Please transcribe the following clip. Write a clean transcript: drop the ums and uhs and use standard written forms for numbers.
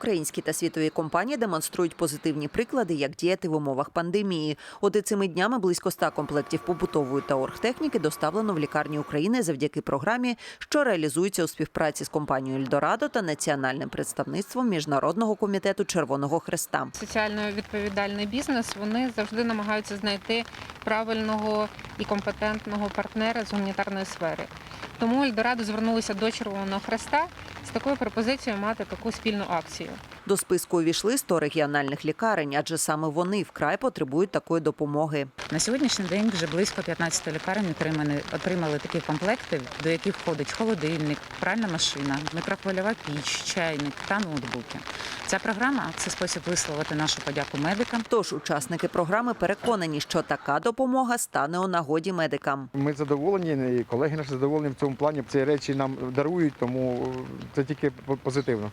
Українські та світові компанії демонструють позитивні приклади, як діяти в умовах пандемії. От цими днями близько 100 комплектів побутової та оргтехніки доставлено в лікарні України завдяки програмі, що реалізується у співпраці з компанією «Ельдорадо» та національним представництвом Міжнародного комітету Червоного Хреста. Соціально відповідальний бізнес, вони завжди намагаються знайти правильного і компетентного партнера з гуманітарної сфери. Тому «Ельдорадо» звернулися до Червоного Хреста з такою пропозицією мати таку спільну акцію. До списку увійшли 100 регіональних лікарень, адже саме вони вкрай потребують такої допомоги. На сьогоднішній день вже близько 15 лікарень отримали такі комплекти, до яких входить холодильник, пральна машина, мікрохвильова піч, чайник та ноутбуки. Ця програма – це спосіб висловити нашу подяку медикам. Тож учасники програми переконані, що така допомога стане у нагоді медикам. Ми задоволені, і колеги наші задоволені в цьому плані. Ці речі нам дарують, тому це тільки позитивно.